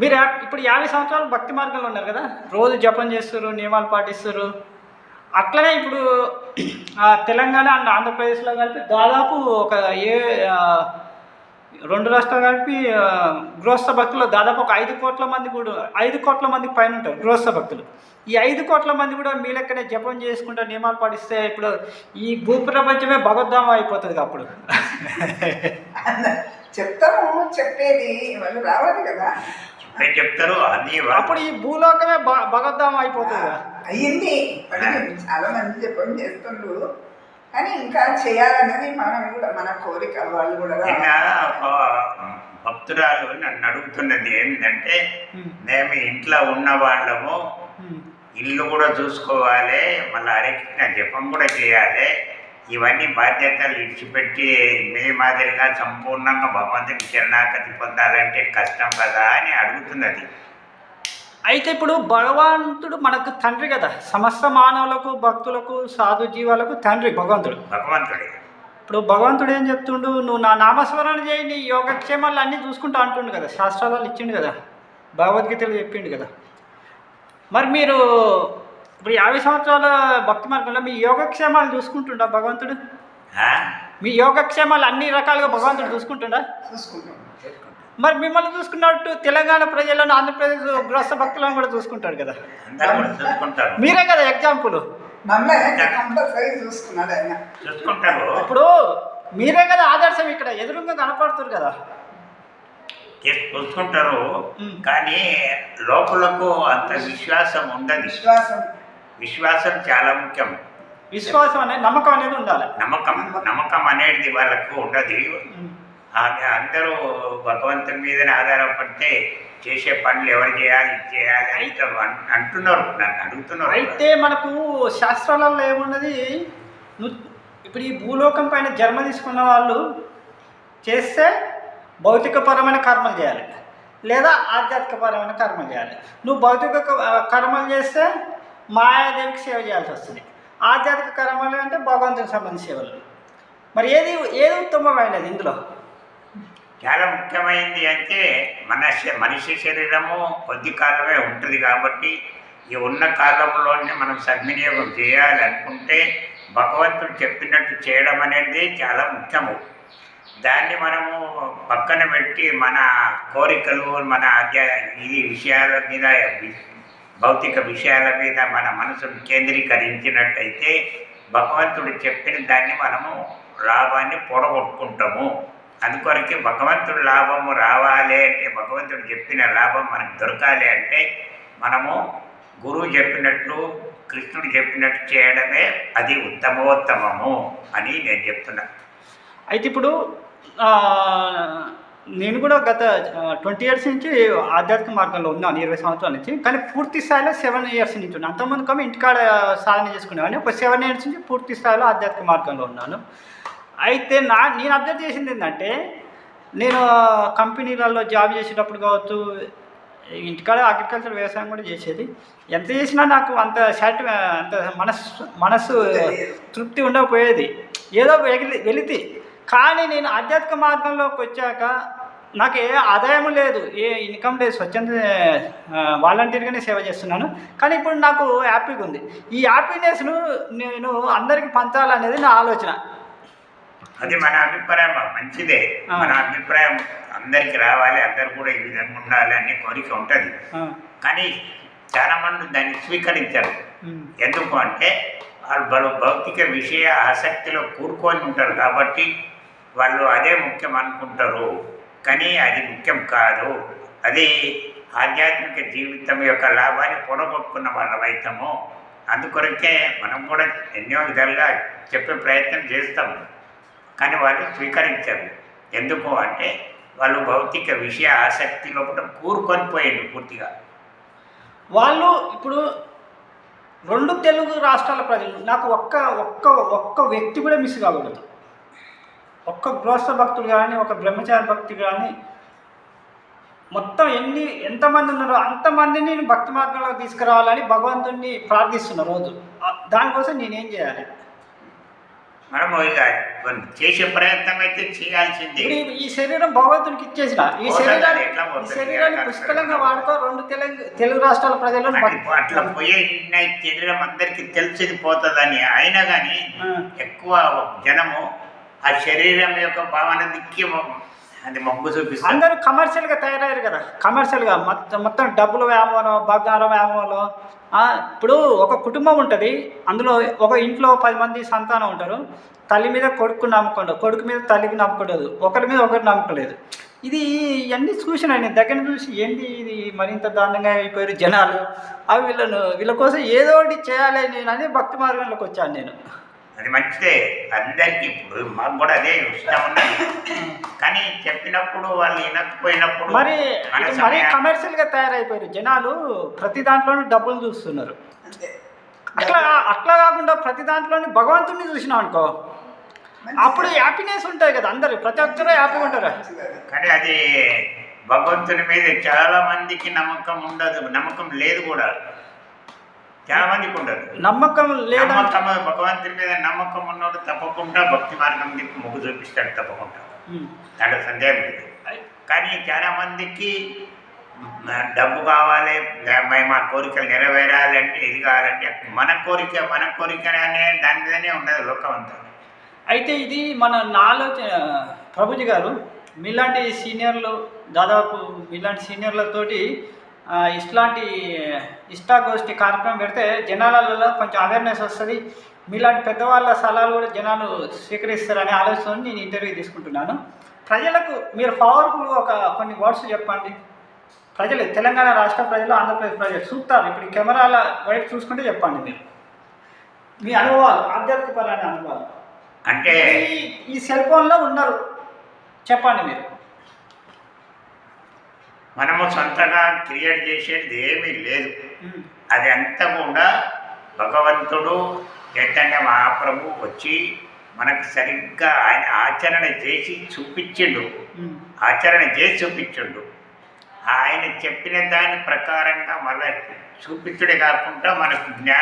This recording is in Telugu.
మీరు ఇప్పుడు 50 సంవత్సరాలు భక్తి మార్గంలో ఉన్నారు కదా! రోజు జపం చేస్తుర్రు, నియమాలు పాటిస్తుర్రు. అట్లనే ఇప్పుడు తెలంగాణ అండ్ ఆంధ్రప్రదేశ్‌లో కలిపి దాదాపు ఒక ఏ ఆహ్, 2 రాష్ట్రాలు కలిపి గృహస్థ భక్తులు దాదాపు ఒక 5,00,00,000 మంది కూడా 5,00,00,000 మందికి పైనుంటారు గృహస్థ భక్తులు. ఈ 5,00,00,000 మంది కూడా మీ లెక్కనే జపం చేసుకుంటా, నియమాలు పాటిస్తే ఇప్పుడు ఈ భూప్రపంచమే భగవద్ధామం అయిపోతదిగా అప్పుడు. చెప్తాము, చెప్పేది వాళ్ళు రావాలి కదా. చెప్తారు అన్ని అప్పుడు ఈ భూలోకమే భగవద్ధామం అయిపోతదిగా. అయ్యింది. ఇప్పటికి చాలా మంది జపం చేస్తుండ్రు, కానీ ఇంకా చేయాలన్నది మనం కూడా మన కోరిక. వాళ్ళు కూడా నిన్న ఒక భక్తురాలు నన్ను అడుగుతున్నది ఏంటంటే, మేము ఇంట్లో ఉన్న వాళ్ళము ఇల్లు కూడా చూసుకోవాలి, మళ్ళీ అరకిన జపం కూడా చేయాలి, ఇవన్నీ బాధ్యతలు విడిచిపెట్టి మీ మాదిరిగా సంపూర్ణంగా భగవంతుని శరణాగతి పొందాలంటే కష్టం కదా అని అడుగుతున్నది. అయితే ఇప్పుడు భగవంతుడు మనకు తండ్రి కదా, సమస్త మానవులకు, భక్తులకు, సాధు జీవాలకు తండ్రి భగవంతుడే. ఇప్పుడు భగవంతుడు ఏం చెప్తుండు, నువ్వు నా నామస్మరణ చేయి, నీ యోగక్షేమాలు అన్నీ చూసుకుంటా అంటుండు కదా, శాస్త్రాలలో ఇచ్చిండు కదా, భగవద్గీతలు చెప్పిండు కదా. మరి మీరు ఇప్పుడు 50 సంవత్సరాల భక్తి మార్గంలో మీ యోగక్షేమాలు చూసుకుంటుండా భగవంతుడు? మీ యోగక్షేమాలు అన్ని రకాలుగా భగవంతుడు చూసుకుంటుండా? మరి మిమ్మల్ని చూసుకున్నట్టు తెలంగాణ ప్రజలను, ఆంధ్రప్రదేశ్ గృహస్థ భక్తులను కూడా చూసుకుంటాడు కదా. మీరే కదా ఎగ్జాంపుల్. ఇప్పుడు మీరే కదా ఆదర్శం, ఇక్కడ ఎదురుగా కనపడుతున్నారు కదా. చూసుకుంటారు, కానీ లోపలకు అంత విశ్వాసం ఉండదు. విశ్వాసం చాలా ముఖ్యం. విశ్వాసం అనేది, నమ్మకం అనేది ఉండాలి. నమ్మకం అనేది వాళ్ళకు ఉండదు. అందరూ భగవంతుని మీదనే ఆధారపడితే చేసే పనులు ఎవరు చేయాలి అంటున్నారు, నన్ను అడుగుతున్నారు. అయితే మనకు శాస్త్రాలలో ఏమున్నది, ఇప్పుడు ఈ భూలోకం పైన జన్మ తీసుకున్న వాళ్ళు చేస్తే భౌతికపరమైన కర్మలు చేయాలి, లేదా ఆధ్యాత్మికపరమైన కర్మలు చేయాలి. నువ్వు భౌతిక కర్మలు చేస్తే మాయాదేవికి సేవ చేయాల్సి వస్తుంది. ఆధ్యాత్మిక కర్మలు అంటే భగవంతునికి సంబంధించిన సేవలు. మరి ఏది ఉత్తమమైనది ఇందులో? చాలా ముఖ్యమైనది అంటే మనిషి శరీరము కొద్ది కాలమే ఉంటుంది కాబట్టి ఈ ఉన్న కాలంలోనే మనం సద్వినియోగం చేయాలి అనుకుంటే భగవంతుడు చెప్పినట్టు చేయడం అనేది చాలా ముఖ్యము. దాన్ని మనము పక్కన పెట్టి మన కోరికలు, మన ఇది విషయాల మీద, భౌతిక విషయాల మీద మన మనసును కేంద్రీకరించినట్టయితే భగవంతుడు చెప్పిన దాన్ని మనము లాభాన్ని పొడగొట్టుకుంటాము. అందుకొరకే భగవంతుడు లాభము రావాలి అంటే, భగవంతుడు చెప్పిన లాభం మనకు దొరకాలి అంటే మనము గురువు చెప్పినట్లు, కృష్ణుడు చెప్పినట్టు చేయడమే అది ఉత్తమోత్తమము అని నేను చెప్తున్నా. అయితే ఇప్పుడు నేను కూడా గత 20 ఇయర్స్ నుంచి ఆధ్యాత్మిక మార్గంలో ఉన్నాను, 20 సంవత్సరాల నుంచి. కానీ పూర్తి స్థాయిలో 7 ఇయర్స్ నుంచి ఉన్నాను. అంతకుముందు కమ్మి ఇంటికాడ సాధన చేసుకునేవాడిని. ఒక 7 ఇయర్స్ నుంచి పూర్తి స్థాయిలో ఆధ్యాత్మిక మార్గంలో ఉన్నాను. అయితే నేను అబ్జర్వ్ చేసింది ఏంటంటే, నేను కంపెనీలలో జాబ్ చేసేటప్పుడు కావచ్చు, ఇంటికాడ అగ్రికల్చర్ వ్యవసాయం కూడా చేసేది. ఎంత చేసినా నాకు అంత అంత మనసు తృప్తి ఉండకపోయేది. ఏదో వెళితే, కానీ నేను ఆధ్యాత్మిక మార్గంలోకి వచ్చాక నాకు ఏ ఆదాయం లేదు, ఏ ఇన్కమ్ లేదు, స్వచ్ఛంద వాలంటీర్గానే సేవ చేస్తున్నాను. కానీ ఇప్పుడు నాకు హ్యాపీగా ఉంది. ఈ హ్యాపీనెస్ను నేను అందరికీ పంచాలనేది నా ఆలోచన. అది మన అభిప్రాయం, మంచిదే. మన అభిప్రాయం అందరికి రావాలి, అందరు కూడా ఈ విధంగా ఉండాలి అనే కోరిక ఉంటుంది. కానీ చాలా మంది దాన్ని స్వీకరించారు. ఎందుకు అంటే వాళ్ళు భౌతిక విషయ ఆసక్తిలో కూరుకొని ఉంటారు కాబట్టి వాళ్ళు అదే ముఖ్యం అనుకుంటారు. కానీ అది ముఖ్యం కాదు. అది ఆధ్యాత్మిక జీవితం యొక్క లాభాన్ని పొడగొట్టుకున్న వాళ్ళమైతాము. అందుకొరకే మనం కూడా ఎన్నో విధాలుగా చెప్పే ప్రయత్నం చేస్తాము, కానీ వాళ్ళు స్వీకరించారు. ఎందుకు అంటే వాళ్ళు భౌతిక విషయ ఆసక్తిలో కూడా కూరుకొని పోయిండు పూర్తిగా. వాళ్ళు ఇప్పుడు 2 తెలుగు రాష్ట్రాల ప్రజలు, నాకు ఒక్క వ్యక్తి కూడా మిస్ కాకూడదు. ఒక్క గృహస్థ భక్తులు కానీ, ఒక బ్రహ్మచారి భక్తి కానీ, మొత్తం ఎంతమంది ఉన్నారో అంతమందిని నేను భక్తి మార్గంలో తీసుకురావాలని భగవంతుడిని ప్రార్థిస్తున్నా రోజు. దానికోసం నేనేం చేయాలి? మనము ఇక చేసే ప్రయత్నం అయితే చేయాల్సిందే. ఇప్పుడు ఈ శరీరం భగవంతునికి ఇచ్చేసిన ఈ శరీరాన్ని పుష్కలంగా వాడుకో. రెండు తెలుగు రాష్ట్రాల ప్రజలను అట్లా పోయే శరీరం అందరికి తెలిసింది పోతుందని. అయినా కానీ ఎక్కువ జనము ఆ శరీరం యొక్క భావన దిక్కి అది మొగ్గు చూపిస్తారు. అందరూ కమర్షియల్గా తయారయ్యారు కదా. కమర్షియల్గా మొత్తం డబ్బులు వ్యామోహం, బంగారం వ్యామోహంలో. ఇప్పుడు ఒక కుటుంబం ఉంటుంది, అందులో ఒక ఇంట్లో 10 మంది సంతానం ఉంటారు. తల్లి మీద కొడుకు నమ్మకం, కొడుకు మీద తల్లికి నమ్మకూడదు, ఒకరి మీద ఒకరు నమ్మకలేదు. ఇది ఇవన్నీ చూసిన నేను దగ్గర చూసి ఏంటి ఇది మరింత దారుణంగా అయిపోయారు జనాలు. అవి వీళ్ళ కోసం ఏదో ఒకటి చేయాలి నేను అని భక్తి మార్గంలోకి వచ్చాను నేను. అది మంచిదే అందరికీ. ఇప్పుడు మాకు కూడా అదే ఇష్టం ఉన్నది, కానీ చెప్పినప్పుడు వాళ్ళు వినకపోయినప్పుడు మరి కమర్షియల్గా తయారైపోయారు జనాలు. ప్రతి దాంట్లోనూ డబ్బులు చూస్తున్నారు. అట్లా కాకుండా ప్రతి దాంట్లోని భగవంతుడిని చూసినాం అనుకో, అప్పుడు హ్యాపీనెస్ ఉంటుంది కదా. అందరు ప్రతి ఒక్కరూ హ్యాపీగా ఉంటారు. కానీ అది భగవంతుని మీద చాలా మందికి నమ్మకం ఉండదు, నమ్మకం లేదు కూడా. చాలా మందికి ఉండదు నమ్మకం లేదు. భగవంతుని మీద నమ్మకం ఉన్నోడు తప్పకుండా భక్తి మార్గం దిక్కు మొగ్గు చూపిస్తాడు తప్పకుండా, దాంట్లో సందేహం లేదు. కానీ చాలా మందికి డబ్బు కావాలి, మా కోరికలు నెరవేరాలంటే ఇది కావాలంటే మన కోరిక అనే దాని మీదనే ఉన్నది లోకం అంతా. అయితే ఇది మన ఆలోచన. ప్రభుజీ గారు మీలాంటి సీనియర్లు, దాదాపు మీలాంటి సీనియర్లతోటి ఇట్లాంటి ఇష్టాగోష్ఠి కార్యక్రమం పెడితే జనాలలో కొంచెం అవేర్నెస్ వస్తుంది. మీలాంటి పెద్దవాళ్ళ సలహాలు కూడా జనాలు స్వీకరిస్తారనే ఆలోచన నేను ఇంటర్వ్యూ తీసుకుంటున్నాను. ప్రజలకు మీరు పవర్ఫుల్గా కొన్ని వర్డ్స్ చెప్పండి. ప్రజలు, తెలంగాణ రాష్ట్ర ప్రజలు, ఆంధ్రప్రదేశ్ ప్రజలు చూస్తారు. ఇప్పుడు కెమెరాల వైపు చూసుకుంటే చెప్పండి మీరు మీ అనుభవాలు, ఆధ్యాత్మికపరమైన అనుభవాలు. అంటే ఈ సెల్ ఫోన్లో ఉన్నారు, చెప్పండి మీరు. మనము సొంతంగా క్రియేట్ చేసేది ఏమీ లేదు. అది అంతా కూడా భగవంతుడు చైతన్య మహాప్రభు వచ్చి మనకు సరిగ్గా ఆయన ఆచరణ చేసి చూపించిండు. ఆయన చెప్పిన దాని ప్రకారంగా మళ్ళీ చూపించుడే కాకుండా మనకు జ్ఞానం